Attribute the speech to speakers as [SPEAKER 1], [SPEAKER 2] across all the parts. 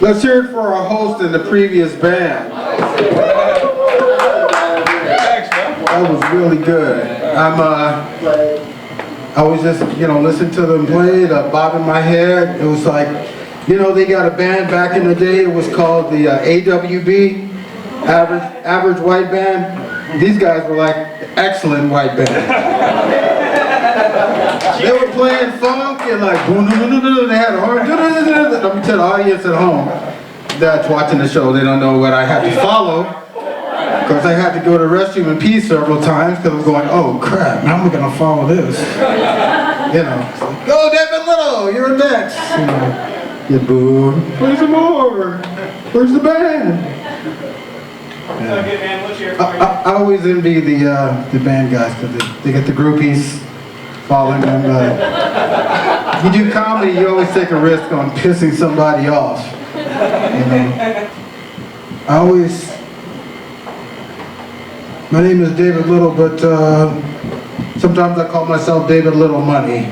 [SPEAKER 1] Let's hear it for our host in the previous band. That was really good. I was just, listening to them play, bobbing my head. It was like, they got a band back in the day. It was called the AWB, Average White Band. These guys were like excellent white band. They were playing funk and like, they had a horn. Let me tell the audience at home that's watching the show, they don't know what I had to follow. Because I had to go to the restroom and pee several times because I was going, oh crap, now I'm going to follow this. It's like, go David Little, you're next. You boo. Play some more. Where's the band? I always envy the band guys because they get the groupies following them. You do comedy, you always take a risk on pissing somebody off. My name is David Little, but sometimes I call myself David Little Money.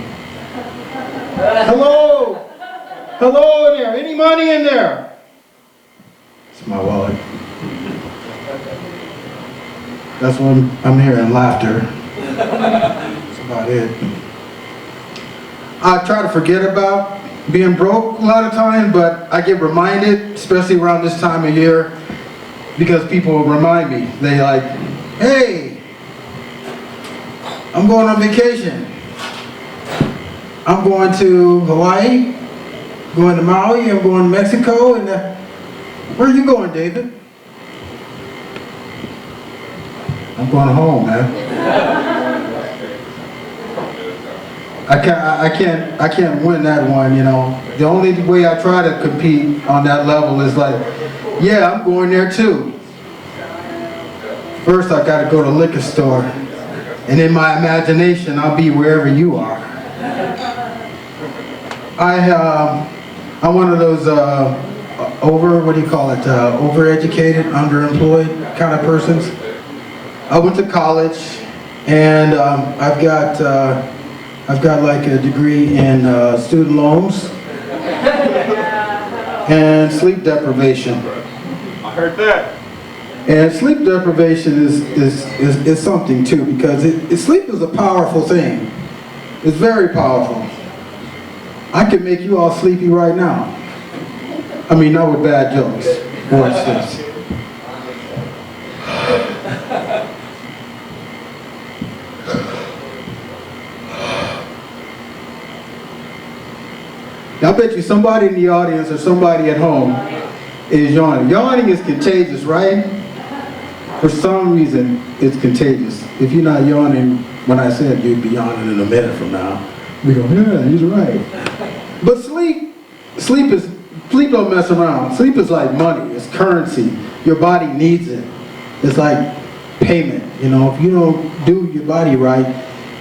[SPEAKER 1] Hello! Hello in there! Any money in there? It's my wallet. That's when I'm hearing laughter. That's about it. I try to forget about being broke a lot of times, but I get reminded, especially around this time of year, because people remind me. They like, hey, I'm going on vacation. I'm going to Hawaii, going to Maui, I'm going to Mexico, and where are you going, David? I'm going home, man. I can't win that one, The only way I try to compete on that level is like, yeah, I'm going there too. First, I got to go to the liquor store, and in my imagination, I'll be wherever you are. I'm one of those overeducated, underemployed kind of persons. I went to college, and I've got like a degree in student loans and sleep deprivation.
[SPEAKER 2] I heard that.
[SPEAKER 1] And sleep deprivation is something too, because sleep is a powerful thing. It's very powerful. I can make you all sleepy right now. I mean, not with bad jokes. Watch this. I bet you somebody in the audience or somebody at home is yawning. Yawning is contagious, right? For some reason, it's contagious. If you're not yawning when I said you'd be yawning in a minute from now, we go, yeah, he's right. But sleep don't mess around. Sleep is like money, it's currency. Your body needs it. It's like payment, If you don't do your body right,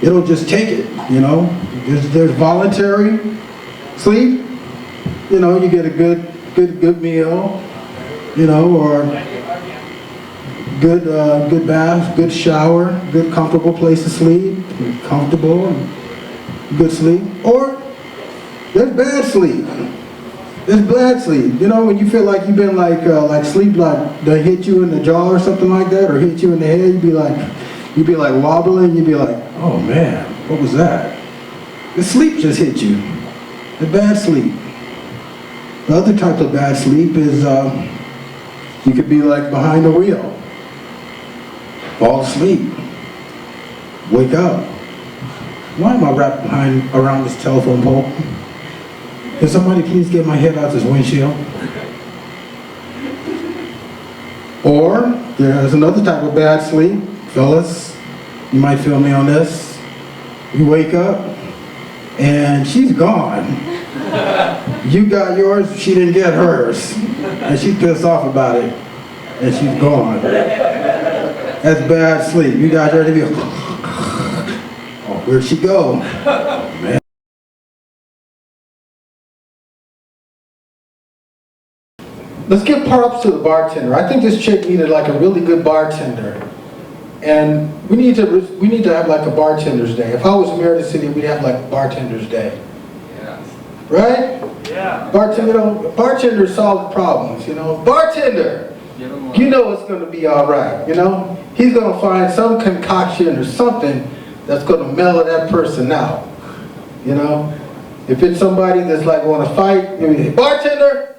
[SPEAKER 1] it'll just take it, There's voluntary sleep, you get a good meal, or good bath, good shower, good comfortable place to sleep, comfortable and good sleep. Or there's bad sleep. There's bad sleep. When you feel like you've been like sleep like they hit you in the jaw or something like that, or hit you in the head, you'd be like wobbling. You'd be like, oh man, what was that? The sleep just hit you. The bad sleep. The other type of bad sleep is you could be like behind the wheel. Fall asleep. Wake up. Why am I wrapped around this telephone pole? Can somebody please get my head out this windshield? Or there's another type of bad sleep. Fellas, you might feel me on this. You wake up and she's gone. You got yours, she didn't get hers. And she's pissed off about it. And she's gone. That's bad sleep. You got her to be, oh, where'd she go? Man. Let's give props to the bartender. I think this chick needed like a really good bartender. And we need to have like a bartender's day. If I was mayor of the city, we'd have like bartender's day. Yeah. Right? Yeah. Bartenders solve problems, Bartender, you know it's going to be all right, He's going to find some concoction or something that's going to mellow that person out, If it's somebody that's like want to fight, bartender,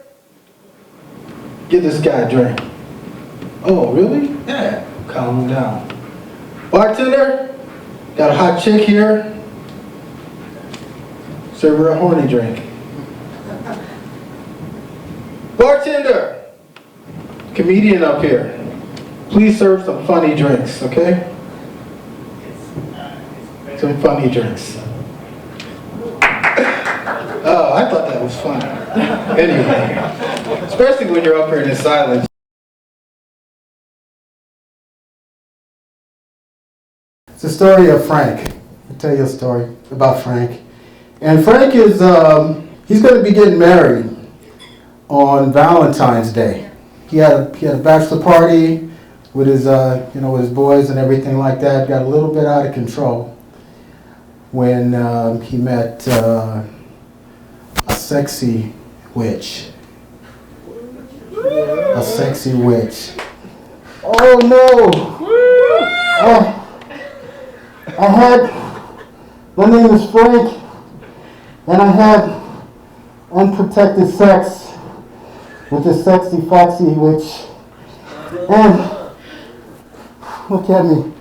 [SPEAKER 1] give this guy a drink. Oh, really? Yeah, calm him down. Bartender, got a hot chick here. Serve her a horny drink. Bartender, comedian up here. Please serve some funny drinks, okay? Some funny drinks. Oh, I thought that was fun. Anyway, especially when you're up here in silence. It's the story of Frank. I'll tell you a story about Frank. And Frank is, he's going to be getting married on Valentine's Day. He had a bachelor party with his, with his boys and everything like that. Got a little bit out of control when he met a sexy witch. A sexy witch. Oh no! My name is Frank, and I had unprotected sex with this sexy, foxy witch. And look at me.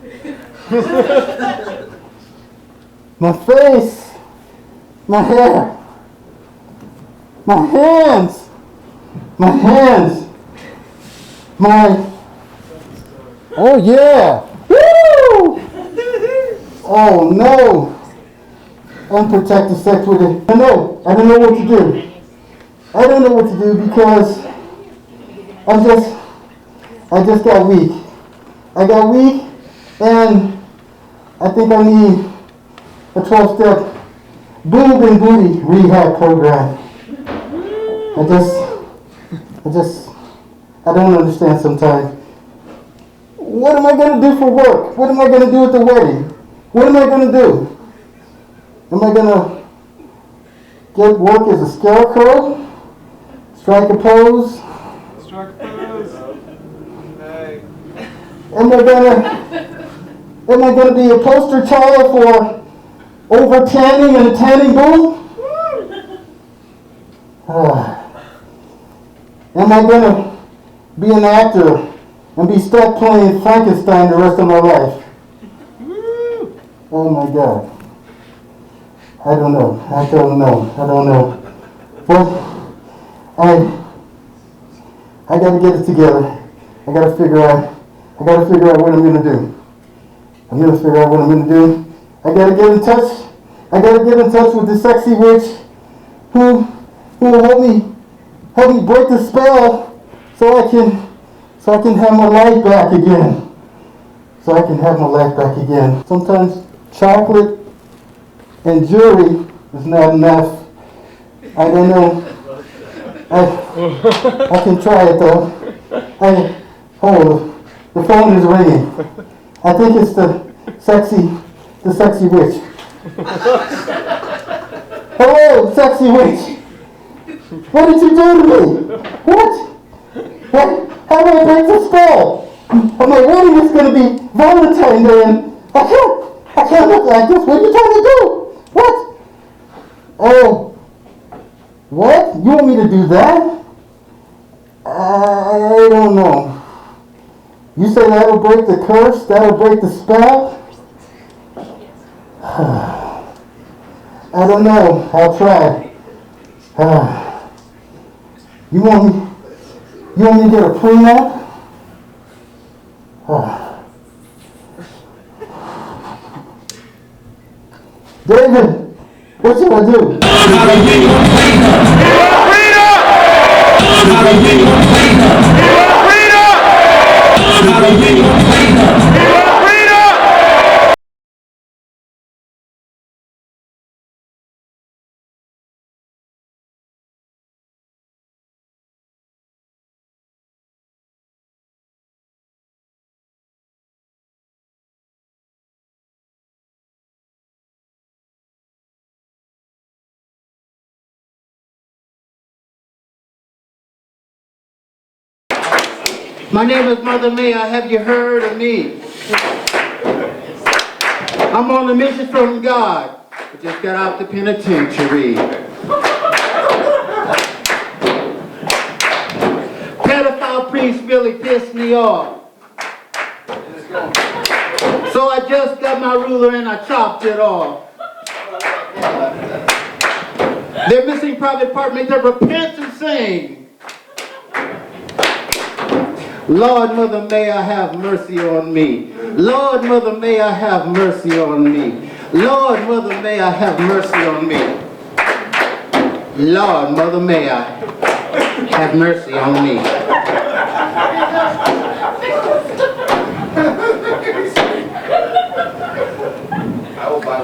[SPEAKER 1] My face, my hair, my hands, oh yeah, woo! Oh no, unprotected sex with it. I don't know what to do. I don't know what to do because I just got weak. I got weak, and I think I need a 12-step boob and booty rehab program. I don't understand sometimes. What am I going to do for work? What am I going to do at the wedding? What am I going to do? Am I going to get work as a scarecrow? Strike a pose?
[SPEAKER 2] Hey.
[SPEAKER 1] Am I gonna be a poster child for over tanning in a tanning booth? Am I gonna be an actor and be stuck playing Frankenstein the rest of my life? Oh my God. I don't know. But I gotta get it together. I gotta figure out what I'm gonna do. I gotta get in touch with the sexy witch who will help me break the spell so I can have my life back again. Sometimes chocolate and jewelry is not enough. I don't know. I can try it though. The phone is ringing. I think it's the sexy witch. Hello, sexy witch. What did you do to me? What? How do I break the spell? My wedding is going to be Valentine Day, and I can't look like this. What are you trying to do? What? Oh, what? You want me to do that? I don't know. You say that'll break the curse? That'll break the spell? I don't know. I'll try. You want me to get a prenup? David, what should I do?
[SPEAKER 3] My name is Mother May. Have you heard of me? I'm on a mission from God. I just got out the penitentiary. Pedophile priest really pissed me off. So I just got my ruler and I chopped it off. Their missing private part, make them repent and sing. Lord, Mother, may I have mercy on me. Lord, Mother, may I have mercy on me. Lord, Mother, may I have mercy on me. Lord, Mother, may I have mercy on me.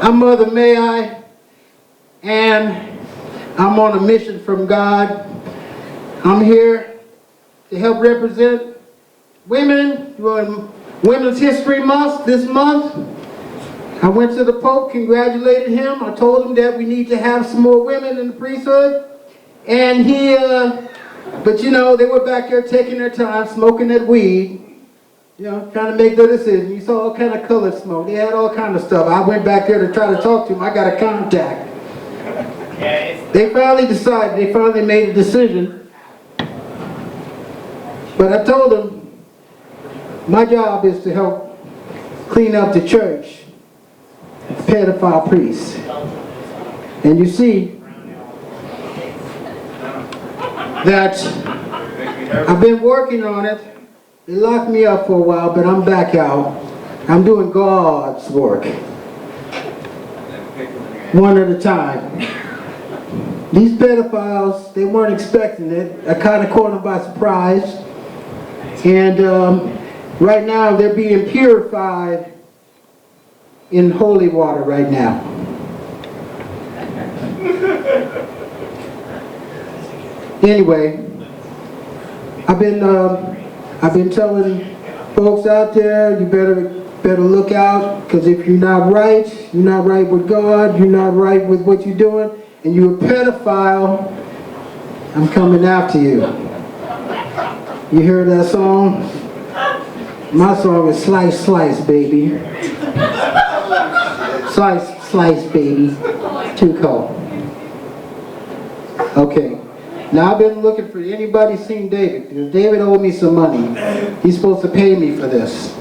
[SPEAKER 3] I'm Mother May I, and I'm on a mission from God. I'm here to help represent women during Women's History Month this month. I went to the Pope, congratulated him. I told him that we need to have some more women in the priesthood. And he, but you know, they were back there taking their time, smoking that weed, you know, trying to make their decision. You saw all kind of colored smoke. They had all kind of stuff. I went back there to try to talk to him. I got a contact. They finally decided, they finally made a decision. But I told them, my job is to help clean up the church, pedophile priests. And you see that I've been working on it. They locked me up for a while, but I'm back out. I'm doing God's work, one at a time. These pedophiles, they weren't expecting it. I kind of caught them by surprise. And right now, they're being purified in holy water right now. Anyway, I've been telling folks out there, you better look out, because if you're not right with God, you're not right with what you're doing, and you're a pedophile, I'm coming after you. You hear that song? My song is Slice, Slice, baby. Slice, slice, baby. Too cold. Okay. Now I've been looking for anybody seen David, because David owed me some money. He's supposed to pay me for this.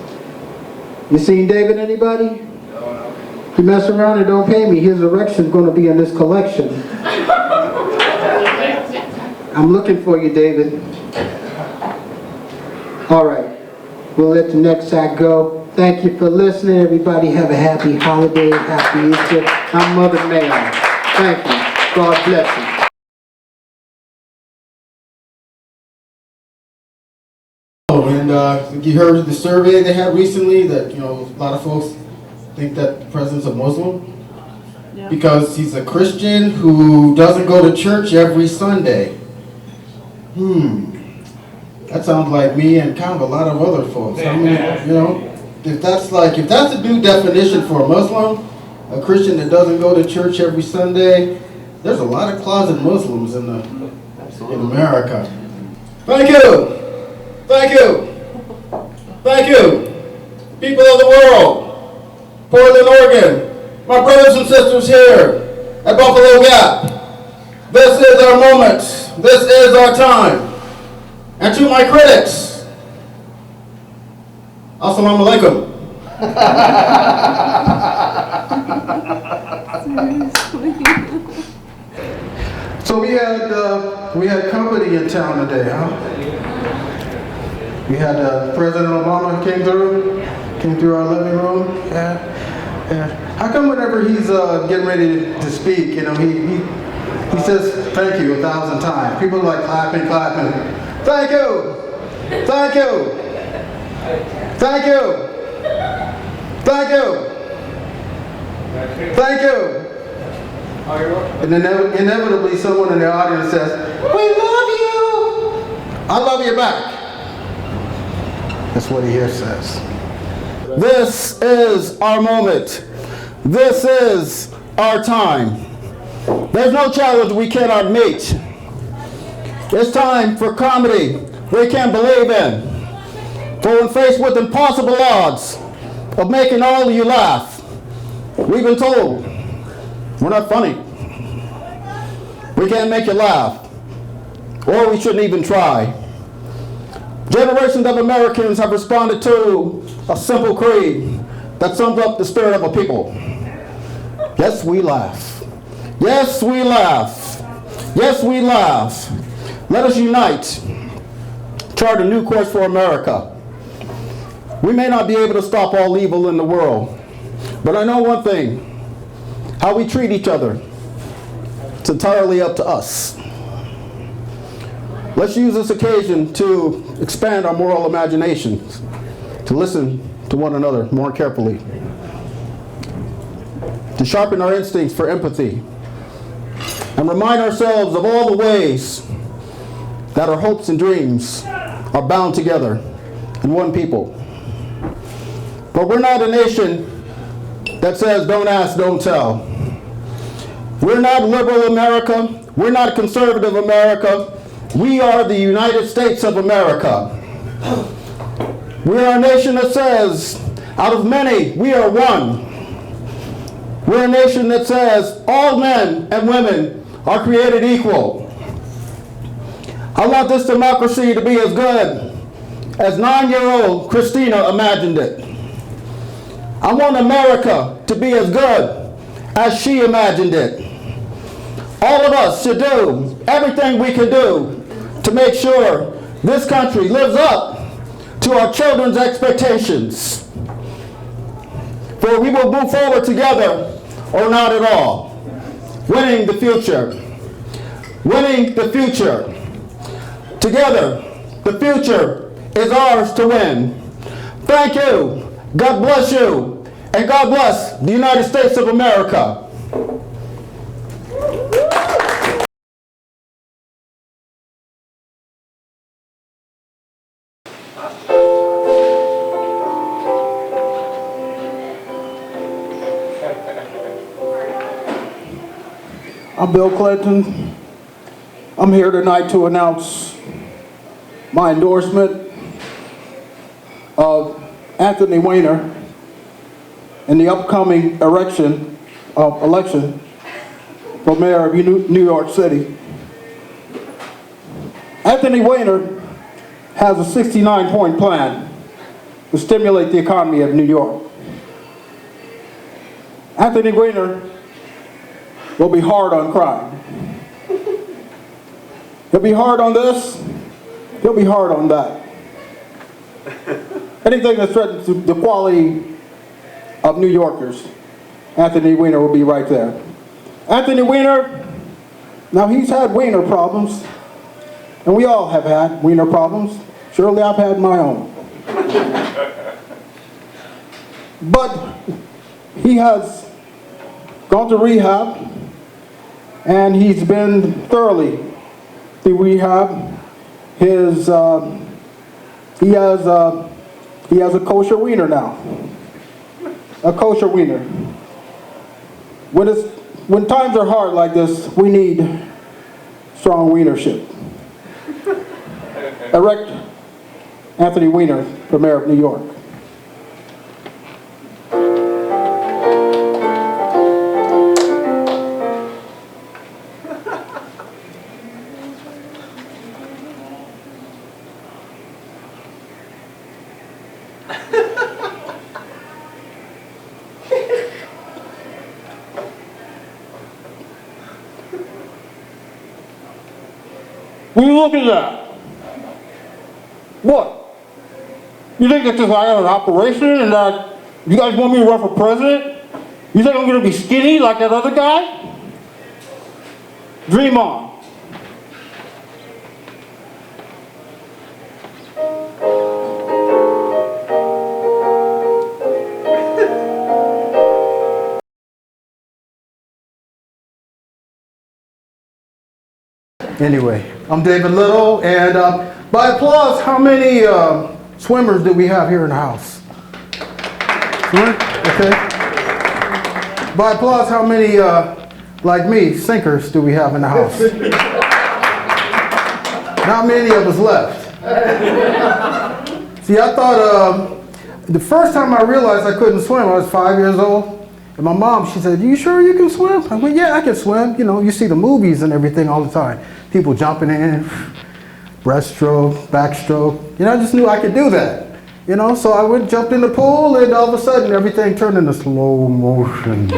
[SPEAKER 3] You seen David, anybody? If you mess around and don't pay me, his erection's going to be in this collection. I'm looking for you, David. All right. We'll let the next act go. Thank you for listening. Everybody have a happy holiday, happy Easter. I'm Mother May. Thank you. God bless you.
[SPEAKER 1] Oh, and you heard the survey they had recently that, you know, a lot of folks think that the president's a Muslim because he's a Christian who doesn't go to church every Sunday. That sounds like me and kind of a lot of other folks. I mean, you know, if that's a new definition for a Muslim, a Christian that doesn't go to church every Sunday, there's a lot of closet Muslims in America. Thank you. Thank you. Thank you. People of the world, Portland, Oregon, my brothers and sisters here at Buffalo Gap, this is our moment. This is our time. And to my critics, assalamu alaikum. So we had company in town today, huh? We had President Obama came through our living room. Yeah. How come whenever he's getting ready to speak, you know, he says thank you 1,000 times. People are like clapping. Thank you! Thank you! Thank you! Thank you! Thank you! And then inevitably someone in the audience says, "We love you!" I love you back. That's what he here says. This is our moment. This is our time. There's no challenge we cannot meet. It's time for comedy we can believe in.
[SPEAKER 4] For when faced with impossible odds of making all of you laugh, we've been told we're not funny. We can't make you laugh, or we shouldn't even try. Generations of Americans have responded to a simple creed that sums up the spirit of a people. Yes, we laugh. Yes, we laugh. Yes, we laugh. Let us unite, chart a new course for America. We may not be able to stop all evil in the world, but I know one thing. How we treat each other, it's entirely up to us. Let's use this occasion to expand our moral imaginations, to listen to one another more carefully, to sharpen our instincts for empathy, and remind ourselves of all the ways that our hopes and dreams are bound together in one people. But we're not a nation that says, don't ask, don't tell. We're not liberal America. We're not conservative America. We are the United States of America. We are a nation that says, out of many, we are one. We're a nation that says, all men and women are created equal. I want this democracy to be as good as 9-year-old Christina imagined it. I want America to be as good as she imagined it. All of us should do everything we can do to make sure this country lives up to our children's expectations. For we will move forward together or not at all. Winning the future. Winning the future. Together, the future is ours to win. Thank you. God bless you. And God bless the United States of America.
[SPEAKER 5] I'm Bill Clinton. I'm here tonight to announce my endorsement of Anthony Weiner in the upcoming election for mayor of New York City. Anthony Weiner has a 69-point plan to stimulate the economy of New York. Anthony Weiner will be hard on crime. He'll be hard on this, he'll be hard on that. Anything that threatens the quality of New Yorkers, Anthony Weiner will be right there. Anthony Weiner, now he's had Weiner problems, and we all have had Weiner problems. Surely I've had my own. But he has gone to rehab, and he's been thoroughly through rehab. He has a kosher wiener now. A kosher wiener. When times are hard like this, we need strong wienership. Elect Anthony Weiner for mayor of New York. Will you look at that? What? You think that I have an operation and that you guys want me to run for president? You think I'm going to be skinny like that other guy? Dream on.
[SPEAKER 4] Anyway, I'm David Little, and by applause, how many swimmers do we have here in the house? Okay. By applause, how many, like me, sinkers do we have in the house? Not many of us left. See,
[SPEAKER 3] See, I thought the first time I realized I couldn't swim, I was 5 years old. And my mom, she said, "You sure you can swim?" I went, "Yeah, I can swim." You know, you see the movies and everything all the time. People jumping in, breaststroke, backstroke. You know, I just knew I could do that. You know, so I would jump in the pool and all of a sudden everything turned into slow motion.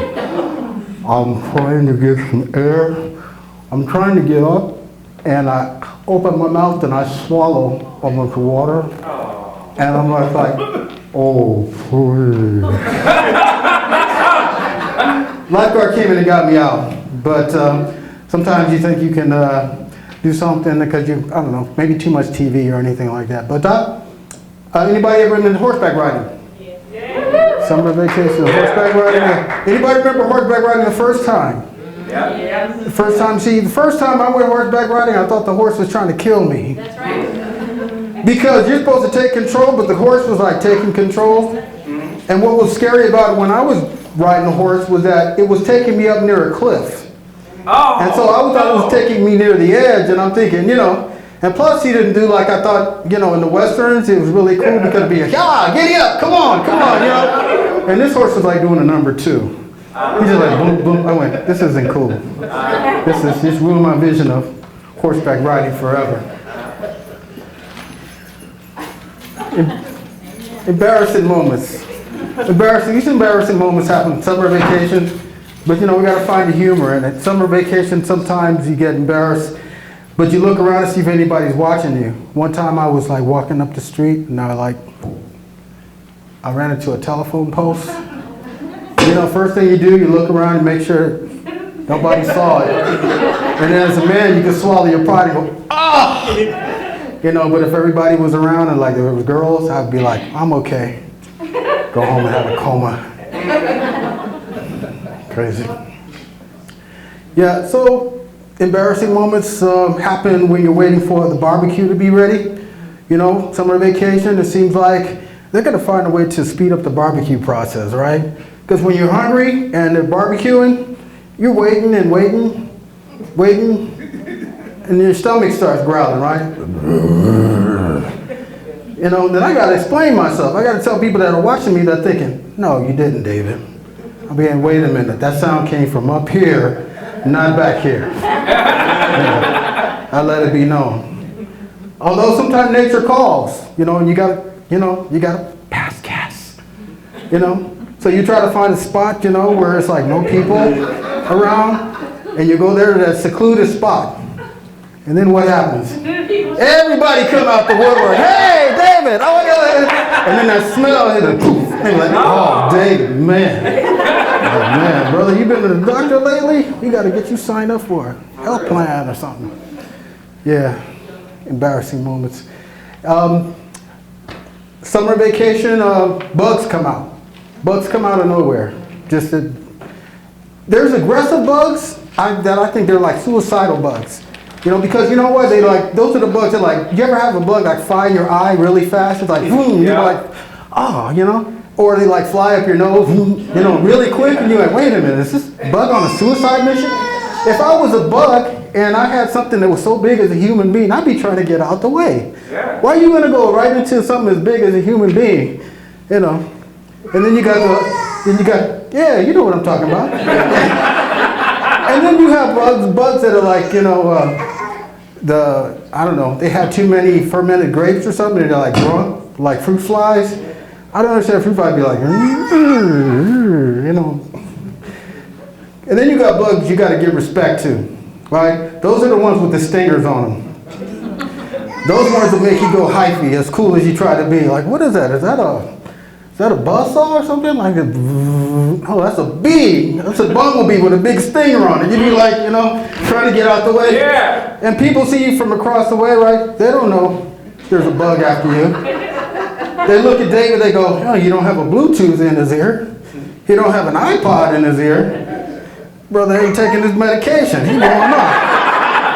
[SPEAKER 3] I'm trying to get some air. I'm trying to get up and I open my mouth and I swallow a bunch of water. And I'm like, oh, please. Lifeguard came in and got me out. But sometimes you think you can do something because you, I don't know, maybe too much TV or anything like that. But anybody ever been horseback riding? Yeah. Summer vacation, horseback riding? Yeah. Anybody remember horseback riding the first time? Yeah. The first time, see, the first time I went horseback riding, I thought the horse was trying to kill me.
[SPEAKER 6] That's right.
[SPEAKER 3] Because you're supposed to take control, but the horse was like taking control. And what was scary about it when I was riding a horse was that it was taking me up near a cliff.
[SPEAKER 2] Oh,
[SPEAKER 3] and so I thought it was taking me near the edge, and I'm thinking, you know, and plus he didn't do like I thought, you know, in the Westerns, it was really cool because it'd be like, yeah, giddy up, come on, you know. And this horse was like doing a number 2. He's just like, boom, boom. I went, this isn't cool. This ruined my vision of horseback riding forever. Embarrassing moments. These embarrassing moments happen summer vacation, but you know, we gotta find the humor in it. Summer vacation, sometimes you get embarrassed, but you look around to see if anybody's watching you. One time I was like walking up the street and I ran into a telephone post. You know, first thing you do, you look around and make sure nobody saw it. And then as a man, you can swallow your pride and go, ah! You know, but if everybody was around and like there was girls, I'd be like, I'm okay. Go home and have a coma. Crazy. Yeah, so embarrassing moments happen when you're waiting for the barbecue to be ready. You know, summer vacation, it seems like they're gonna find a way to speed up the barbecue process, right? Because when you're hungry and they're barbecuing, you're waiting and waiting, and your stomach starts growling, right? You know, then I gotta explain myself. I gotta tell people that are watching me that thinking, no, you didn't, David. I mean, wait a minute, that sound came from up here, not back here. Yeah, I let it be known. Although sometimes nature calls, you know, and you gotta pass gas, you know? So you try to find a spot, you know, where it's like no people around, and you go there to that secluded spot. And then what happens? Everybody come out the woodwork. Hey, David! Oh, yeah. And then that smell hit a poof. They're like, oh, David, man. Oh, man, brother, you been to the doctor lately? We got to get you signed up for a health plan or something. Yeah, embarrassing moments. Summer vacation, bugs come out. Bugs come out of nowhere. There's aggressive bugs that I think they're like suicidal bugs. You know, because you know what, those are the bugs that like, you ever have a bug like fly in your eye really fast? It's like, boom, you're like, oh, you know? Or they like fly up your nose, you know, really quick, and you're like, wait a minute, is this bug on a suicide mission? If I was a bug and I had something that was so big as a human being, I'd be trying to get out the way. Yeah. Why are you gonna go right into something as big as a human being? You know? And then you got yeah, you know what I'm talking about. And then you have bugs that are like, you know, I don't know, they had too many fermented grapes or something, and they're like drunk, like fruit flies. I don't understand, fruit flies be like, you know. And then you got bugs you got to give respect to, right? Those are the ones with the stingers on them. Those ones that make you go hyphy, as cool as you try to be. Like, what is that? Is that a buzzsaw or something? Like, oh, that's a bee. That's a bumblebee with a big stinger on it. You'd be like, you know, trying to get out the way. Yeah. And people see you from across the way, right? They don't know there's a bug after you. They look at David, they go, oh, you don't have a Bluetooth in his ear. He don't have an iPod in his ear. Brother ain't taking his medication. He going off.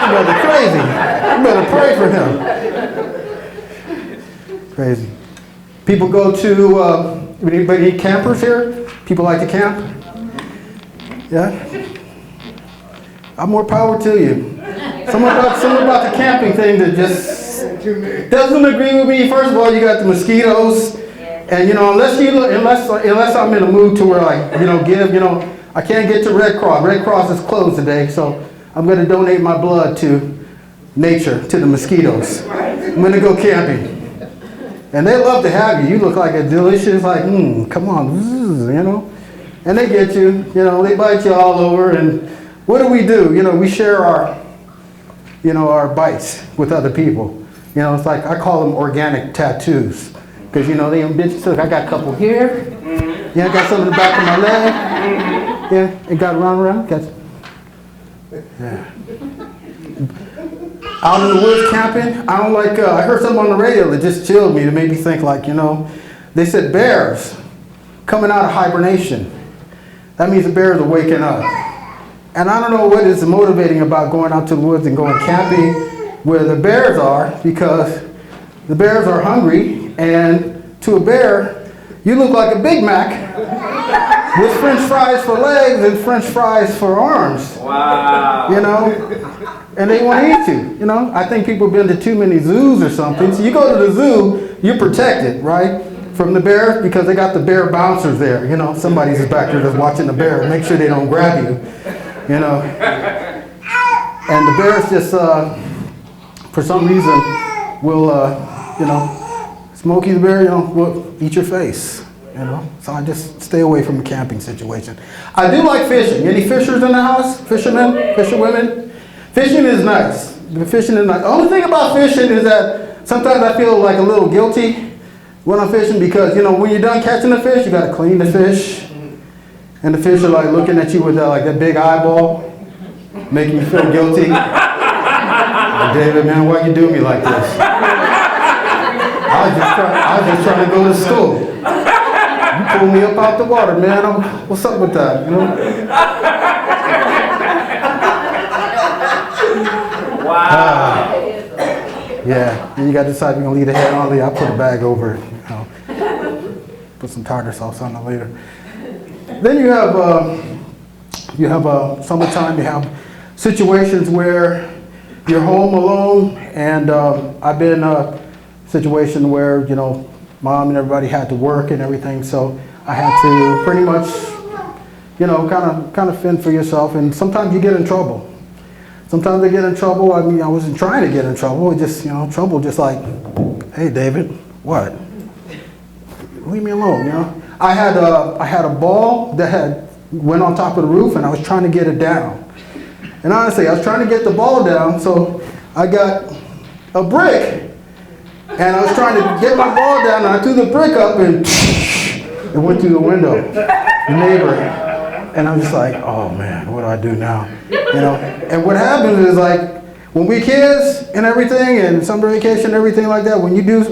[SPEAKER 3] You better crazy. You better pray for him. Crazy. People go to, anybody campers here? People like to camp? Yeah? I'm more power to you. Something about the camping thing that just
[SPEAKER 4] doesn't agree with me. First of all, you got the mosquitoes, and you know, unless I'm in a mood to where I, you know, give, you know, I can't get to Red Cross. Red Cross is closed today, so I'm going to donate my blood to nature, to the mosquitoes. I'm going to go camping. And they love to have you. You look like a delicious, like, come on, you know. And they get you, you know, they bite you all over. And what do? You know, we share our, you know, our bites with other people. You know, it's like, I call them organic tattoos. Because, you know, they bitches, look, I got a couple here. Yeah, I got some in the back of my leg. Yeah, it got around. Got, yeah. Out in the woods camping, I don't like, I heard something on the radio that just chilled me. It made me think like, you know, they said bears coming out of hibernation. That means the bears are waking up. And I don't know what is motivating about going out to the woods and going camping where the bears are, because the bears are hungry, and to a bear, you look like a Big Mac with French fries for legs and French fries for arms.
[SPEAKER 2] Wow.
[SPEAKER 4] You know? And they want to eat you, you know? I think people have been to too many zoos or something. So you go to the zoo, you're protected, right? From the bear, because they got the bear bouncers there, you know? Somebody's just back there just watching the bear. Make sure they don't grab you, you know? And the bears just, for some reason, will, you know, Smokey the bear, you know, will eat your face, you know? So I just stay away from a camping situation. I do like fishing. Any fishers in the house? Fishermen? Fisherwomen? Fishing is nice. Fishing is nice. The only thing about fishing is that sometimes I feel like a little guilty when I'm fishing, because, you know, when you're done catching the fish, you got to clean the fish. And the fish are like looking at you with like that big eyeball, making you feel guilty. Like, David, man, why you do me like this? I was just trying to go to school. You pulled me up out the water, man. What's up with that? You know?
[SPEAKER 2] Wow.
[SPEAKER 4] Yeah, and you got to decide if you're going to leave the head on. I put a bag over it, you know. Put some tartar sauce on it later. Then you have summertime, you have situations where you're home alone, and I've been in a situation where, you know, mom and everybody had to work and everything, so I had to pretty much, you know, kind of fend for yourself, and sometimes you get in trouble. Sometimes I get in trouble. I mean, I wasn't trying to get in trouble. It just, you know, trouble just like, hey, David, what? Leave me alone, you know? I had a ball that went on top of the roof, and I was trying to get it down. And honestly, I was trying to get the ball down, so I got a brick, and I was trying to get my ball down, and I threw the brick up, and it went through the window. The neighbor. And I'm just like, oh man, what do I do now? You know, and what happens is, like, when we kids and everything, and summer vacation and everything like that, when you get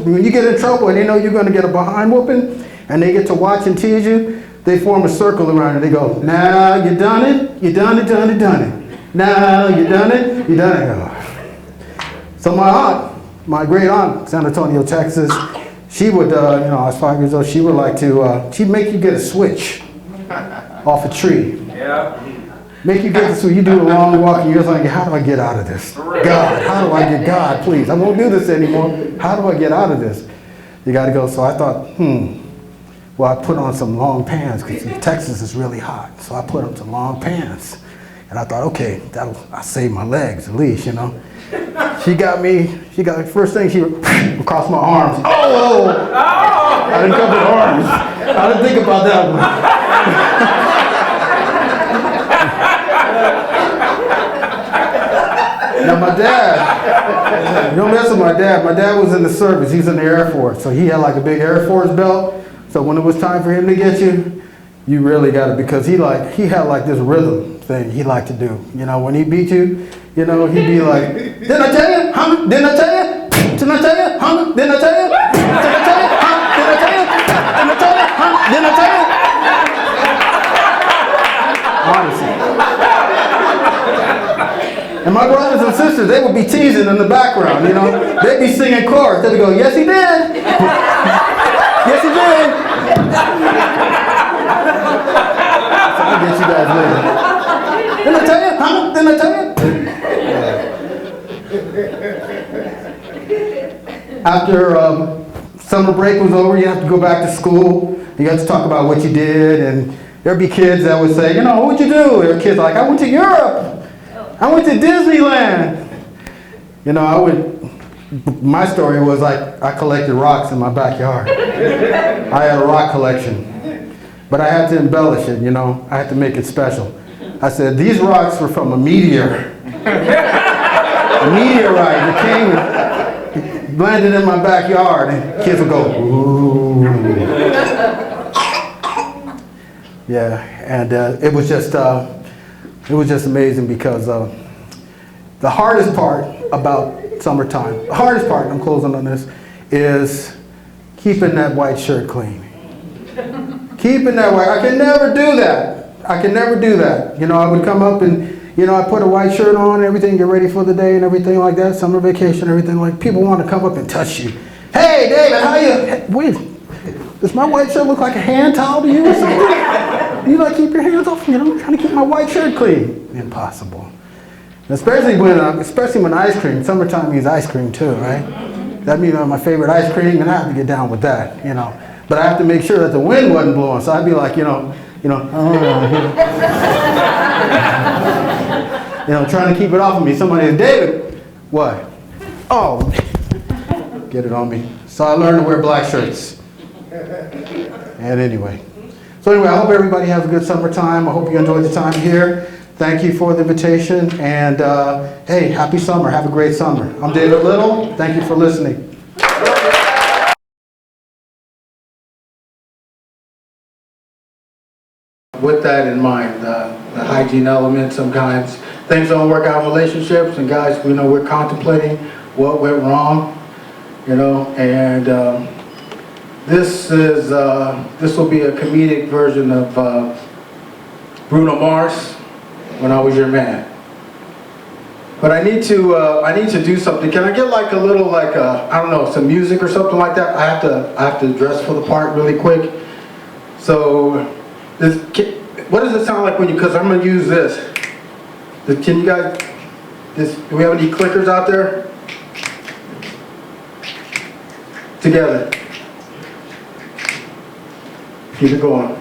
[SPEAKER 4] in trouble and they know you're going to get a behind whooping, and they get to watch and tease you, they form a circle around it. They go, now you done it, you done it. Now you done it, you done it. Oh. So my aunt, my great aunt, San Antonio, Texas, she would, you know, I was 5 years old, she would like to, she'd make you get a switch off a tree.
[SPEAKER 2] Yeah.
[SPEAKER 4] Make you get this, so you do a long walk and you're like, how do I get out of this? God, how do I get, God, please, I won't do this anymore. How do I get out of this? You gotta go. So I thought, well, I put on some long pants because Texas is really hot. So I put on some long pants. And I thought, okay, I'll save my legs at least, you know. She got first thing she across my arms. Oh! I didn't cover the arms. I didn't think about that one. Now my dad, you don't mess with my dad. My dad was in the service. He's in the Air Force. So he had like a big Air Force belt. So when it was time for him to get you, you really got it, because he had like this rhythm thing he liked to do. You know, when he beat you, you know, he'd be like, didn't I tell you? Huh? Didn't I tell you? Didn't I tell you? Huh? Didn't I tell you? Didn't I tell you? Huh? Didn't I tell you? Didn't I tell you? Huh? Didn't I tell you? Honestly. And my brothers and sisters, they would be teasing in the background, you know. They'd be singing chorus. They'd go, yes, he did. Yes, he did. So I'll get you guys later. Didn't I tell you? Huh? Didn't I tell you? after summer break was over, you have to go back to school. You have to talk about what you did, and there'd be kids that would say, you know, what'd you do? There were kids like, I went to Europe. I went to Disneyland. You know, my story was like, I collected rocks in my backyard. I had a rock collection. But I had to embellish it, you know. I had to make it special. I said, these rocks were from a meteor. A meteorite that came, landed in my backyard, and kids would go, ooh. Yeah, and it was just amazing because the hardest part about summertime, the hardest part, I'm closing on this, is keeping that white shirt clean. Keeping that white, I can never do that. I can never do that. You know, I would come up and, you know, I put a white shirt on and everything, get ready for the day and everything like that, summer vacation, everything like, people want to come up and touch you. Hey, David, how you, hey, wait, does my white shirt look like a hand towel to you or something? You like keep your hands off, you know, I'm trying to keep my white shirt clean. Impossible. Especially when ice cream, summertime means ice cream too, right? That means my favorite ice cream, and I have to get down with that, you know. But I have to make sure that the wind wasn't blowing, so I'd be like, you know, trying to keep it off of me. Somebody said, David, what? Oh, get it on me. So I learned to wear black shirts. And anyway. So anyway, I hope everybody has a good summertime. I hope you enjoyed the time here. Thank you for the invitation. And hey, happy summer. Have a great summer. I'm David Little. Thank you for listening. With that in mind, the hygiene element, sometimes things don't work out in relationships, and guys, you know, we're contemplating what went wrong, you know, and this will be a comedic version of Bruno Mars, When I Was Your Man. But I need to do something. Can I get like a little, like I don't know, some music or something like that? I have to dress for the part really quick. So. What does it sound like when you, because I'm going to use this. Can you guys, do we have any clickers out there? Together. Keep it going.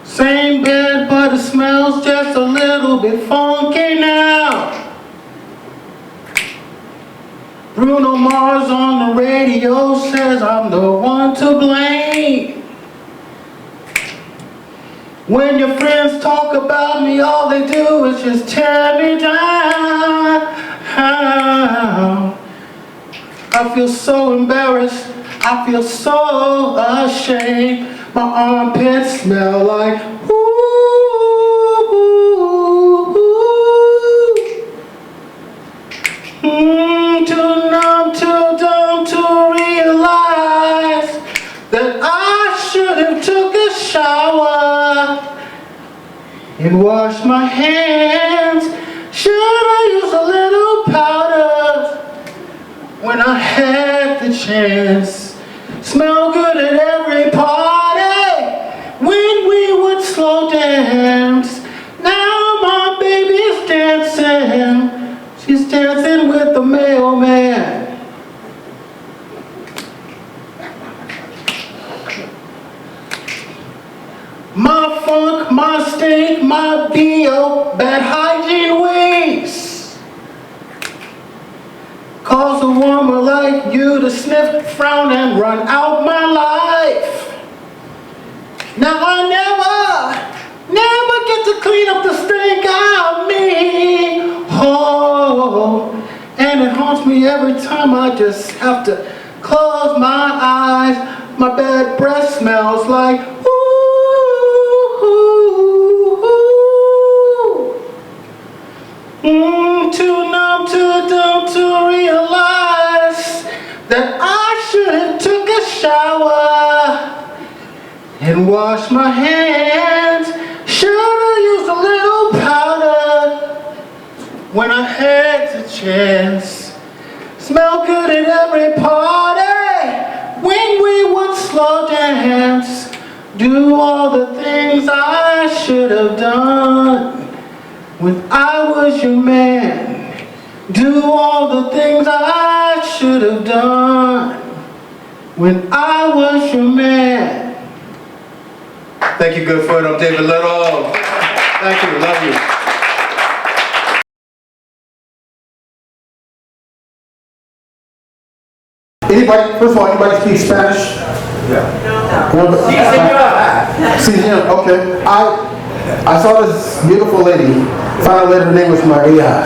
[SPEAKER 4] Same bed, but it smells just a little bit funky now. Bruno Mars on the radio says I'm the one to blame. When your friends talk about me, all they do is just tear me down. I feel so embarrassed, I feel so ashamed. My armpits smell like too numb, too dumb to realize that I should have took a shower and washed my hands. Should I use a little powder when I had the chance? Smell good at every party when we would slow dance. Now my baby's dancing. She's dancing with the mailman. My funk, my stink, my BO, bad hygiene weeks cause a woman like you to sniff, frown, and run out my life. Now I never get to clean up the stink out of me. Oh, and it haunts me every time I just have to close my eyes. My bad breath smells like too numb, too dumb to realize that I should have took a shower and washed my hands. Should have used a little powder when I had the chance. Smell good at every party when we would slow dance. Do all the things I should have done.
[SPEAKER 3] when I was your man, do all the things I should have done when I was your man. Thank you, Goodfoot. I'm David Little. Thank you. Love you.
[SPEAKER 4] Anybody, first of all, anybody speak Spanish? No. Sí, señor. Okay. I saw this beautiful lady. Found out later her name was Maria.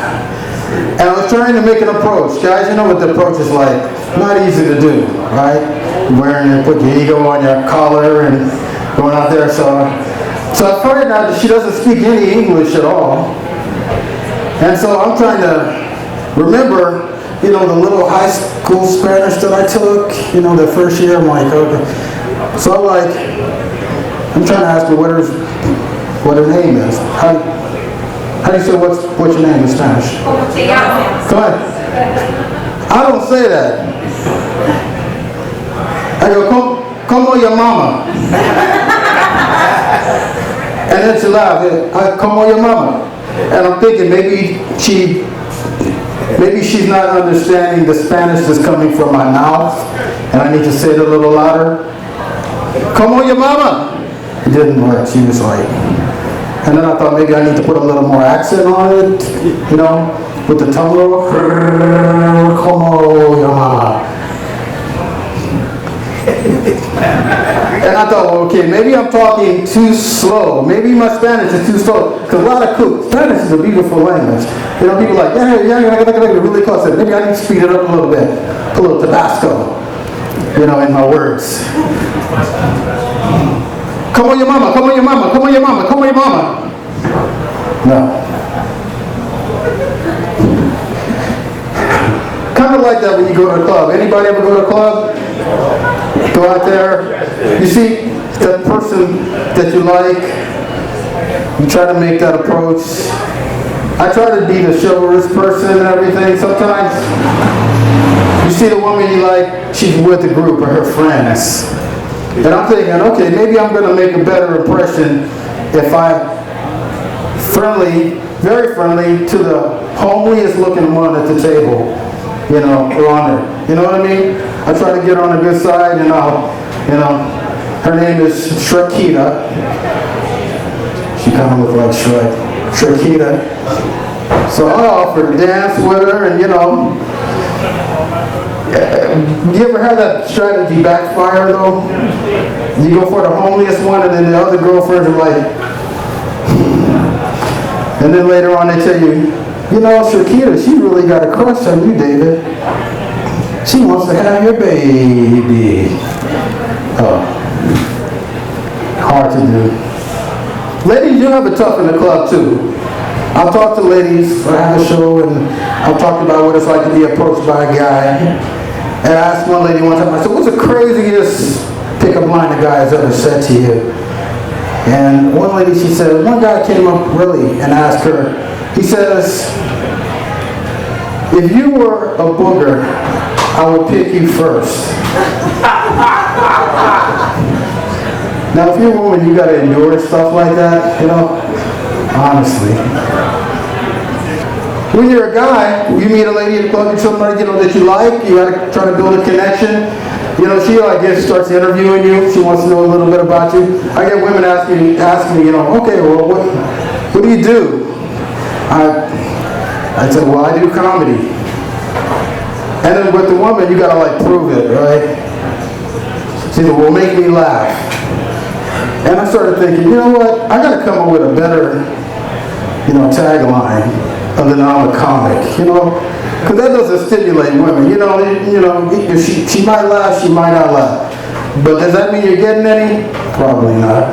[SPEAKER 4] And I was trying to make an approach. Guys, you know what the approach is like. Not easy to do, right? Put your ego on your collar and going out there. So I find out that she doesn't speak any English at all. And so I'm trying to remember, you know, the little high school Spanish that I took, you know, the first year. I'm like, okay. So I'm trying to ask her what her name is. How do you say what's your name in Spanish? Come on. I don't say that. I go, como your mama? And then she laughs. Como your mama? And I'm thinking maybe she's not understanding the Spanish that's coming from my mouth, and I need to say it a little louder. Como your mama? It didn't work. She was like, and then I thought maybe I need to put a little more accent on it, you know, with the tongue roll. Como your mama? And I thought, well, okay, maybe I'm talking too slow. Maybe my Spanish is too slow. Because a lot of Spanish is a beautiful language. You know, people are like, yeah, really close. Maybe I need to speed it up a little bit. Put a little Tabasco, you know, in my words. Come on, your mama, come on, your mama, come on, your mama, come on, your mama. No. Kind of like that when you go to a club. Anybody ever go to a club? Go out there, you see that person that you like, you try to make that approach. I try to be the chivalrous person and everything. Sometimes you see the woman you like, she's with a group of her friends. And I'm thinking, okay, maybe I'm going to make a better impression if I'm very friendly to the homeliest looking one at the table, you know, or on her. You know what I mean? I try to get on the good side, and her name is Shrekita. She kind of looked like Shrek. Shrekita. So I offered to dance with her, and you ever had that strategy backfire though? You go for the homeliest one, and then the other girlfriends are like, and then later on they tell you, you know, Shrekita, she really got a crush on you, David. She wants to have your baby. Oh. Hard to do. Ladies, you have it tough in the club too. I've talked to ladies, I have a show, and I've talked about what it's like to be approached by a guy. And I asked one lady one time, I said, what's the craziest pickup line a guy has ever said to you? And one lady, she said, one guy came up really and asked her, he says, if you were a booger, I would pick you first. Now, if you're a woman, you gotta endure stuff like that, you know, honestly. When you're a guy, you meet a lady at the club, somebody, you know, that you like, you gotta try to build a connection. You know, she, I guess, starts interviewing you. She wants to know a little bit about you. I get women asking me, you know, okay, well, what do you do? I said, well, I do comedy. And then with the woman, you gotta like prove it, right? She said, well, make me laugh. And I started thinking, you know what? I gotta come up with a better, you know, tagline other than I'm a comic, you know? Because that doesn't stimulate women. You know, she might laugh, she might not laugh. But does that mean you're getting any? Probably not.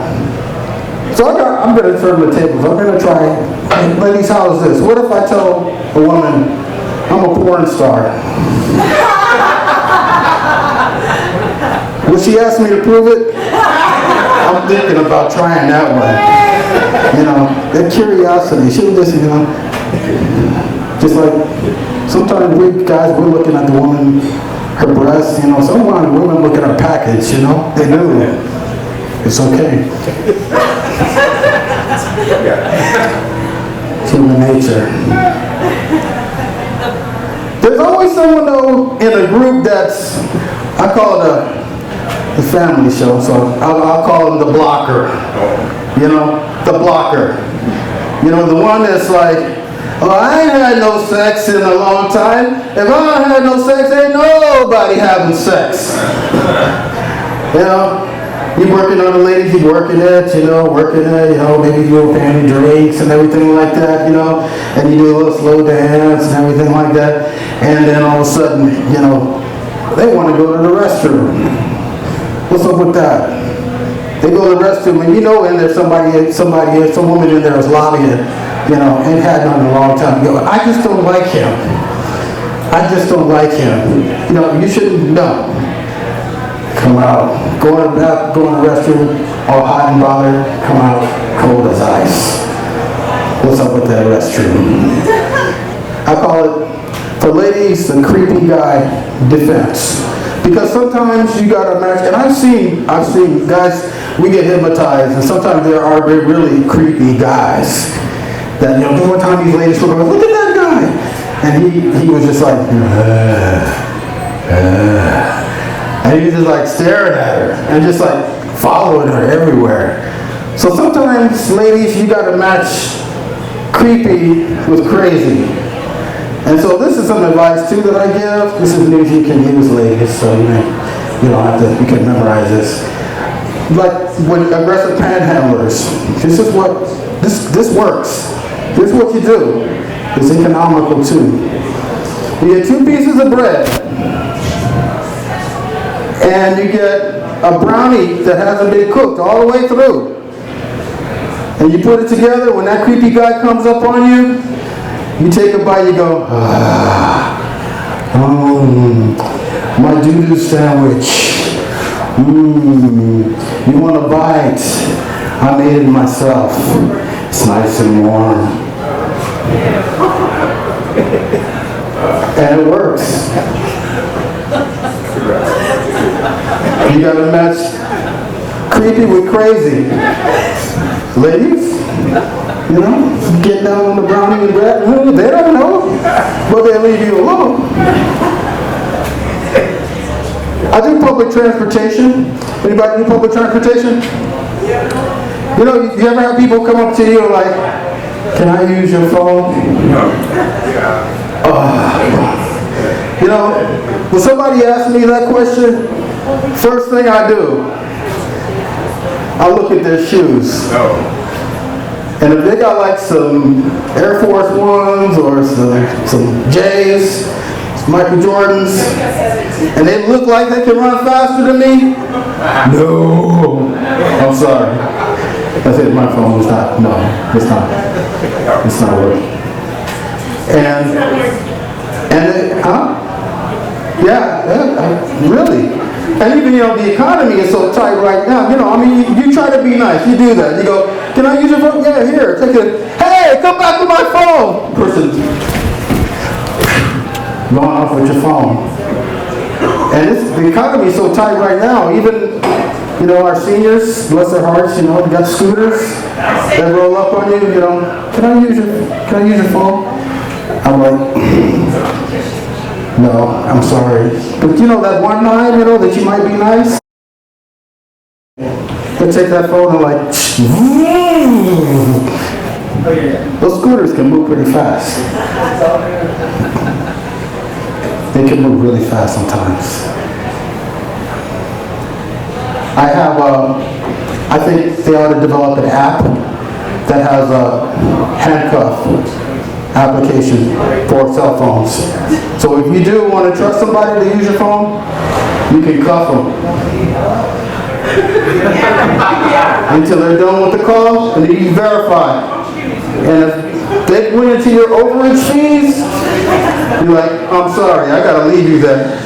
[SPEAKER 4] So I'm gonna turn the tables. I'm gonna try, hey, ladies, how is this? What if I tell a woman, I'm a porn star? Will she ask me to prove it? I'm thinking about trying that one. You know, that curiosity. She'll just, you know, just like sometimes we guys, we're looking at the woman, her breasts, you know. Sometimes women look at her package, you know. They do. It's okay. So human nature. There's always someone though in a group that's, I call it the family show, so I'll call him the blocker. You know, the blocker. You know, the one that's like, oh, I ain't had no sex in a long time. If I don't have no sex, ain't nobody having sex. You know, you working on the ladies, you working it, you know, maybe you're paying drinks and everything like that, you know, and you do a little slow dance and everything like that, and then all of a sudden, you know, they want to go to the restroom. What's up with that? They go to the restroom and you know in there some woman in there is lobbying, you know, ain't had none in a long time. You go, I just don't like him. I just don't like him. You know, you shouldn't know. Come out, go in the restroom, all hot and bothered, come out, cold as ice. What's up with that restroom? I call it, for ladies, the creepy guy defense. Because sometimes you gotta match, and I've seen guys, we get hypnotized, and sometimes there are really creepy guys. That, you know, one time these ladies were going, look at that guy! And he was just like, and he was just like staring at her, and just like following her everywhere. So sometimes, ladies, you gotta match creepy with crazy. And so this is some advice too that I give. This is news you can use, ladies, so you don't have to, you can memorize this. Like with aggressive panhandlers, this works. Here's what you do. It's economical too. You get 2 pieces of bread, and you get a brownie that hasn't been cooked all the way through. And you put it together, when that creepy guy comes up on you, you take a bite, you go, my doo-doo sandwich. You want a bite? I made it myself. It's nice and warm. And it works. You gotta match creepy with crazy. Ladies, you know, get down on the brownie and bread. They don't know, but they leave you alone. I do public transportation. Anybody do public transportation? You know, you ever have people come up to you and like, can I use your phone? You know, when somebody asks me that question, first thing I do, I look at their shoes. And if they got like some Air Force Ones or some J's, some Michael Jordans, and they look like they can run faster than me, no, I'm sorry. I said my phone was not, no, it's not working. And yeah, really. And even, you know, the economy is so tight right now. You know, I mean, you try to be nice. You do that. You go, can I use your phone? Yeah, here, take it. Hey, come back to my phone. Person going off with your phone. And the economy is so tight right now. Even, you know, our seniors, bless their hearts, you know, they got scooters. They roll up on you. You know, can I use your phone? I'm like. No, I'm sorry. But you know that one time, you know, that you might be nice? They take that phone and like, those scooters can move pretty fast. They can move really fast sometimes. I think they ought to develop an app that has a handcuff application for cell phones. So if you do want to trust somebody to use your phone, you can cuff them until they're done with the call, and then you verify. And if they went into your overage fees, you're like, I'm sorry, I gotta leave you there.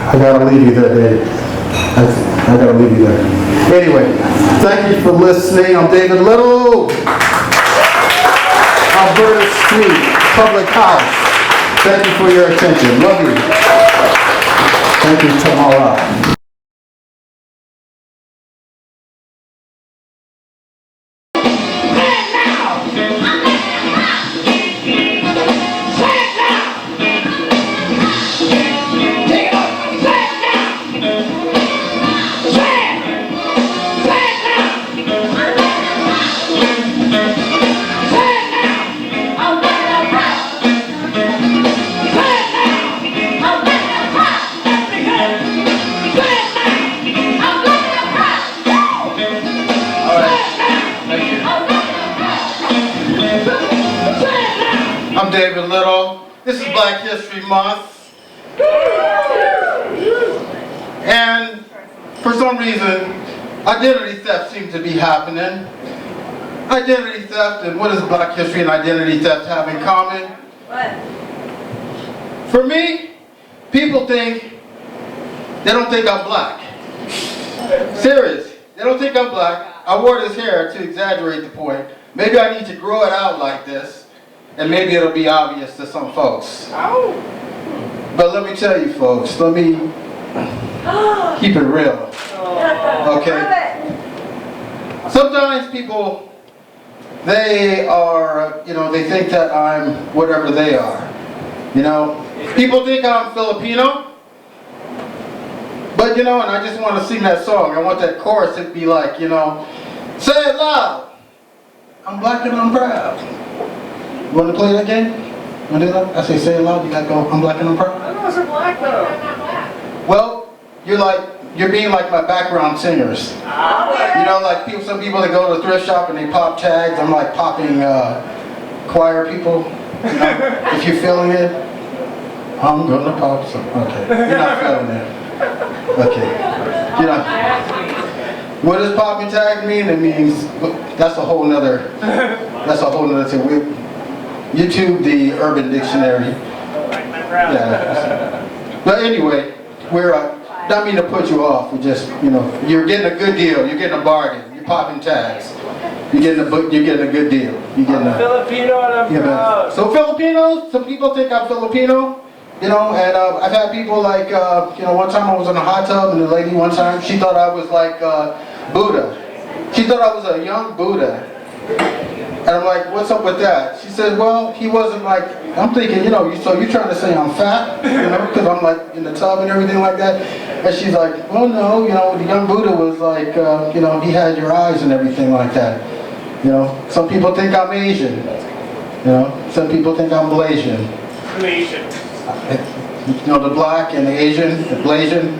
[SPEAKER 4] I gotta leave you there, David. I gotta leave you there. Anyway, thank you for listening. I'm David Little. Alberta Street, Public House. Thank you for your attention. Love you. Thank you, Tamara.
[SPEAKER 7] Now, David Little. This is Black History Month. And for some reason, identity theft seems to be happening. Identity theft, and what does Black history and identity theft have in common?
[SPEAKER 6] What?
[SPEAKER 7] For me, people think, they don't think I'm black. Serious, they don't think I'm black. I wore this hair to exaggerate the point. Maybe I need to grow it out like this, and maybe it'll be obvious to some folks. But let me tell you folks, let me keep it real. Okay? Sometimes people, they are, they think that I'm whatever they are. People think I'm Filipino. But and I just want to sing that song. I want that chorus to be like, say it loud. I'm black and I'm proud. You want to play that game? You want to do that? I say it loud, you gotta go, I'm black and I'm proud.
[SPEAKER 2] I know it's a black though.
[SPEAKER 7] Well, you're being like my background singers. Like some people that go to the thrift shop and they pop tags. I'm like popping choir people. If you're feeling it, I'm gonna pop some. Okay, you're not feeling it. Okay, what does popping tag mean? It means that's a whole nother thing. YouTube the Urban Dictionary. Yeah. But anyway, we're not mean to put you off. We just, you're getting a good deal. You're getting a bargain. You're popping tags. You're getting a good deal. You're getting a
[SPEAKER 2] Filipino and I'm proud.
[SPEAKER 7] So Filipinos, some people think I'm Filipino. And I've had people like, one time I was in a hot tub and the lady one time, she thought I was like Buddha. She thought I was a young Buddha. And I'm like, what's up with that? She said, well, he wasn't like, I'm thinking, so you're trying to say I'm fat, because I'm like in the tub and everything like that. And she's like, well, no, the young Buddha was like, he had your eyes and everything like that. Some people think I'm Asian. Some people think I'm Malaysian.
[SPEAKER 2] Malaysian.
[SPEAKER 7] The black and the Asian, the Blasian,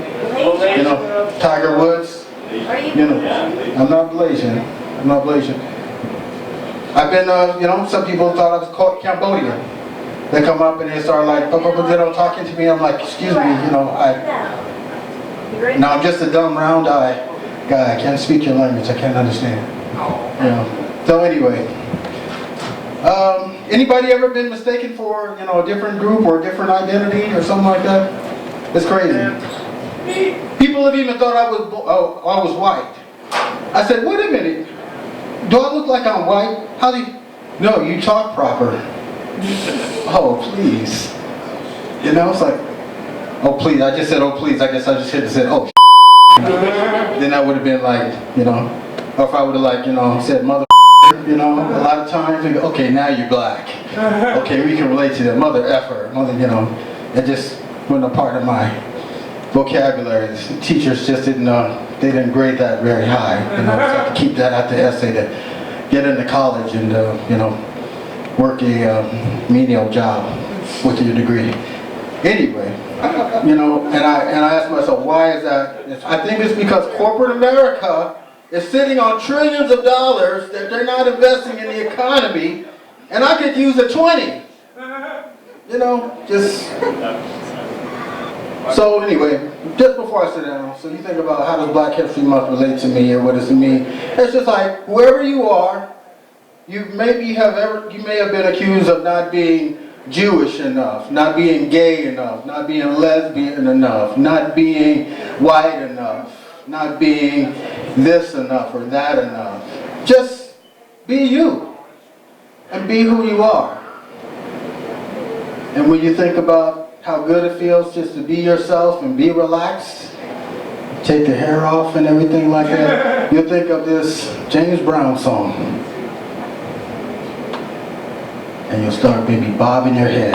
[SPEAKER 7] Tiger Woods. I'm not Blasian. I'm not Blasian. I've been, some people thought I was called Cambodian. They come up and they start like, talking to me. I'm like, excuse me, I'm just a dumb round eye guy. I can't speak your language. I can't understand. So anyway, anybody ever been mistaken for, a different group or a different identity or something like that? It's crazy. People have even thought I was white. I said, wait a minute. Do I look like I'm white? How do you... No, you talk proper. Oh, please. It's like, oh, please. I just said, oh, please. I guess I just hit and said, oh, then I would have been like, or if I would have said mother, a lot of times, we go, okay, now you're black. Okay, we can relate to that mother effer. Mother, it just wasn't a part of my vocabulary. The teachers just didn't, they didn't grade that very high. So I had to keep that out the essay to get into college and, work a menial job with your degree. Anyway, and I asked myself, why is that? I think it's because corporate America is sitting on trillions of dollars that they're not investing in the economy, and I could use a 20. So anyway, just before I sit down, so you think about how does Black History Month relate to me or what does it mean? It's just like, wherever you are, you may have been accused of not being Jewish enough, not being gay enough, not being lesbian enough, not being white enough, not being this enough or that enough. Just be you and be who you are. And when you think about how good it feels just to be yourself and be relaxed, take the hair off and everything like that, you'll think of this James Brown song. And you'll start maybe bobbing your head.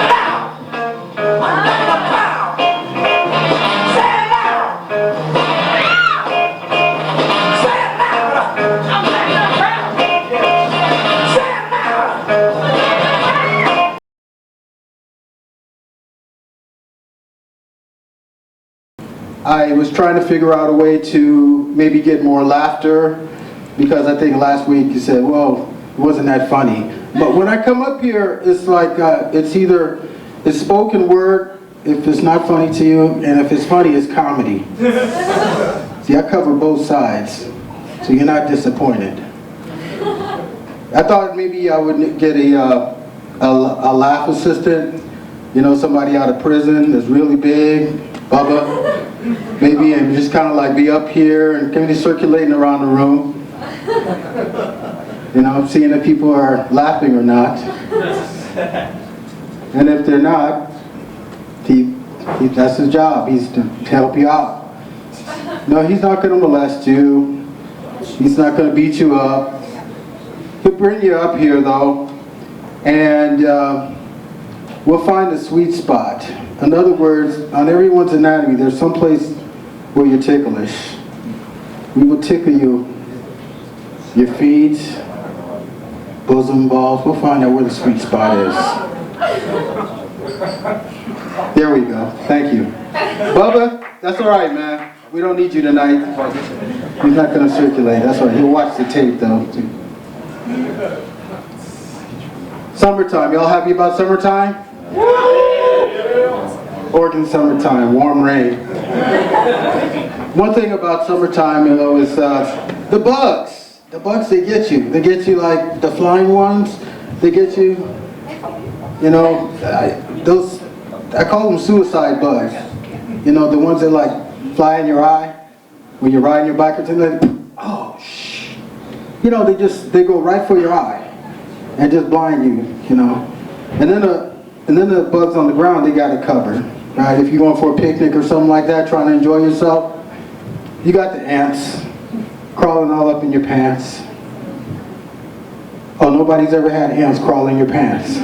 [SPEAKER 7] I was trying to figure out a way to maybe get more laughter, because I think last week you said, well,
[SPEAKER 1] wasn't that funny. But when I come up here, it's like, it's either, it's spoken word, if it's not funny to you, and if it's funny, it's comedy. See, I cover both sides, so you're not disappointed. I thought maybe I would get a laugh assistant, you know, somebody out of prison that's really big, Bubba, maybe, and just kind of like be up here and kind of circulating around the room. You know, seeing if people are laughing or not. And if they're not, that's his job. He's to help you out. No, he's not going to molest you. He's not going to beat you up. He'll bring you up here, though, and we'll find a sweet spot. In other words, on everyone's anatomy, there's some place where you're ticklish. We will tickle you, your feet, bosom balls. We'll find out where the sweet spot is. There we go. Thank you. Bubba, that's all right, man. We don't need you tonight. He's not going to circulate. That's all right. He'll watch the tape, though. Summertime. Y'all happy about summertime? Oregon summertime. Warm rain. One thing about summertime, you know, is the bugs. The bugs, they get you. They get you like the flying ones. They get you, you know, those, I call them suicide bugs. You know, the ones that like fly in your eye when you're riding your bike or something. Like, oh, shh. You know, they go right for your eye and just blind you, you know. And then the bugs on the ground, they got it covered, right? If you're going for a picnic or something like that, trying to enjoy yourself, you got the ants crawling all up in your pants. Oh, nobody's ever had ants crawl in your pants.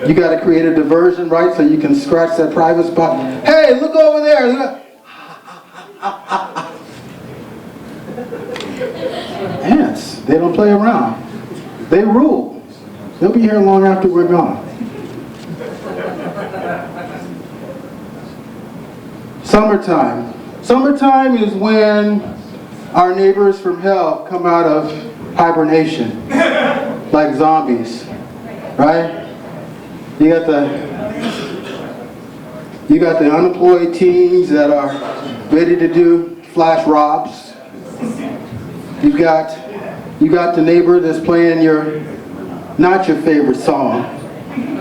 [SPEAKER 1] You got to create a diversion, right? So you can scratch that private spot. Hey, look over there. Look. Ants, they don't play around. They rule. They'll be here long after we're gone. Summertime. Summertime is when our neighbors from hell come out of hibernation, like zombies, right? You got the unemployed teens that are ready to do flash robs. You got the neighbor that's playing not your favorite song.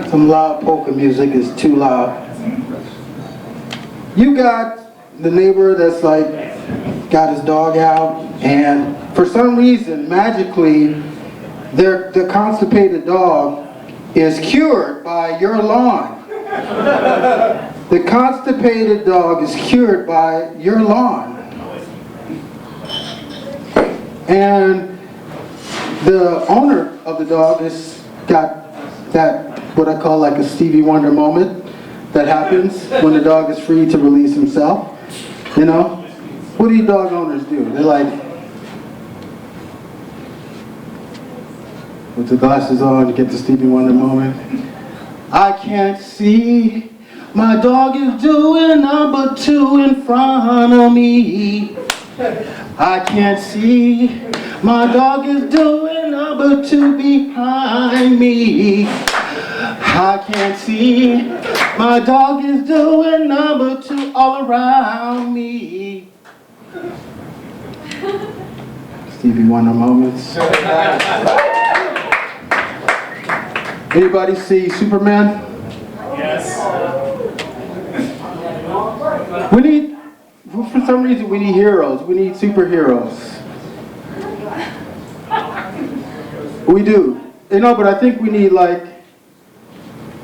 [SPEAKER 1] Some loud polka music is too loud. You got the neighbor that's like got his dog out, and for some reason, magically, the constipated dog is cured by your lawn. The constipated dog is cured by your lawn. And the owner of the dog has got that, what I call like a Stevie Wonder moment that happens when the dog is free to release himself. You know? What do you dog owners do? They're like, with the glasses on to get the Stevie Wonder moment. I can't see, my dog is doing number 2 in front of me. I can't see, my dog is doing number 2 behind me. I can't see, my dog is doing number 2 all around me. Stevie Wonder moments. Anybody see Superman?
[SPEAKER 2] Yes.
[SPEAKER 1] We need, for some reason, we need heroes. We need superheroes. We do. You know, but I think we need like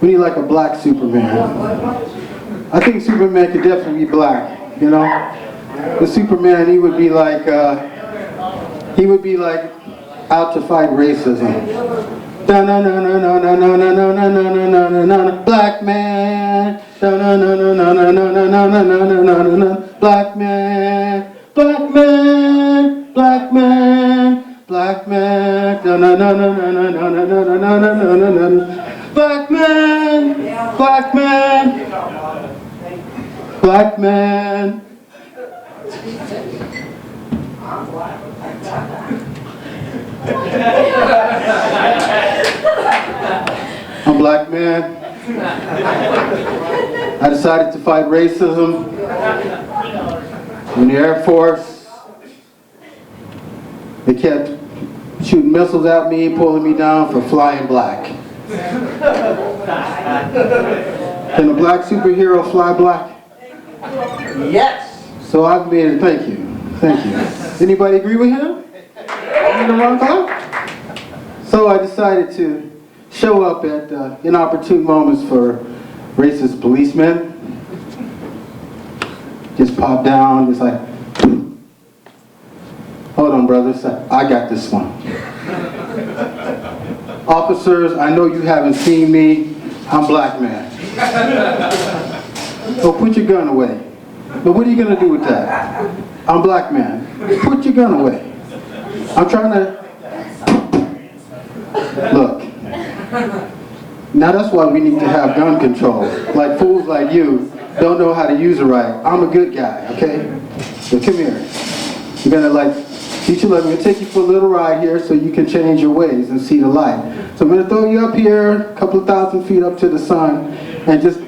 [SPEAKER 1] a black Superman. I think Superman could definitely be black, you know? The Superman, he would be like out to fight racism. Black man, black man, black man, black man, black man, black man, black man, black man.
[SPEAKER 7] I'm a black man. I decided to fight racism in the Air Force. They kept shooting missiles at me, pulling me down for flying black. Can a black superhero fly black?
[SPEAKER 2] Yes.
[SPEAKER 7] So I've made it, thank you. Anybody agree with him? I'm in the wrong club? So I decided to show up at inopportune moments for racist policemen. Just pop down, just like, hold on brothers, I got this one. Officers, I know you haven't seen me, I'm black man. So put your gun away. But what are you gonna do with that? I'm black man. Put your gun away. I'm trying to, look. Now that's why we need to have gun control. Like fools like you don't know how to use it right. I'm a good guy, okay? So come here. You're gonna like, teach you, I'm gonna take you for a little ride here so you can change your ways and see the light. So I'm gonna throw you up here, a couple of thousand feet up to the sun, and just,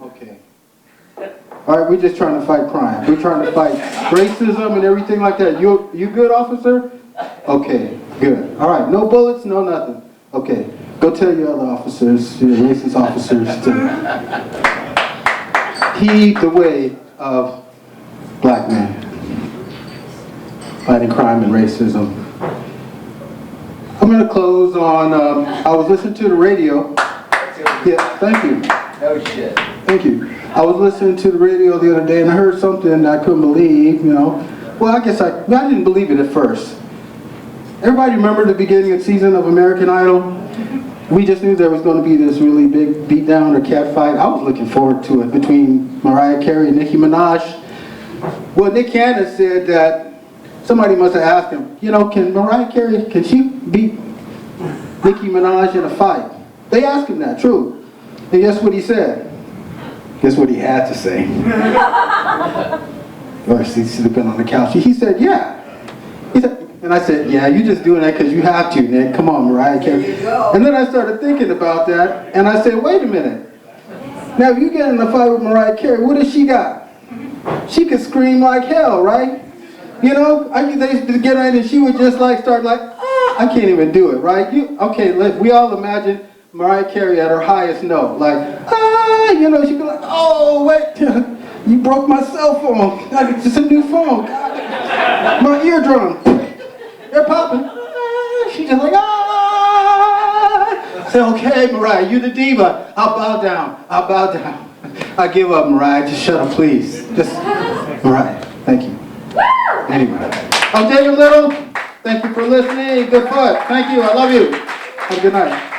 [SPEAKER 7] okay. All right, we're just trying to fight crime. We're trying to fight racism and everything like that. You good, officer? Okay, good. All right, no bullets, no nothing. Okay, go tell your other officers, your racist officers, to heed the way of black men fighting crime and racism. I'm going to close on, I was listening to the radio. Yeah, thank you.
[SPEAKER 2] Oh shit.
[SPEAKER 7] Thank you. I was listening to the radio the other day and I heard something I couldn't believe, you know. Well, I guess I didn't believe it at first. Everybody remember the beginning of season of American Idol? We just knew there was going to be this really big beatdown or cat fight. I was looking forward to it between Mariah Carey and Nicki Minaj. Well, Nick Cannon said that somebody must have asked him, you know, can Mariah Carey, can she beat Nicki Minaj in a fight? They asked him that, true. And guess what he said? Guess what he had to say? Or he's sleeping on the couch. He said, yeah. He said, and I said, yeah, you're just doing that because you have to, Nick. Come on, Mariah Carey. And then I started thinking about that, and I said, wait a minute. Now, if you get in a fight with Mariah Carey, what does she got? She could scream like hell, right? You know, they used to get in and she would just like start like, ah, I can't even do it, right? We all imagine Mariah Carey at her highest note, like, ah, you know, she'd be like, oh, wait, you broke my cell phone. It's a new phone. God. My eardrum, they're popping. Ah, she's just like, ah. Say, okay, Mariah, you the diva. I'll bow down. I give up, Mariah. Just shut up, please. Just, Mariah, thank you. Anyway, I'm David Little. Thank you for listening. Good foot. Thank you. I love you. Have a good night.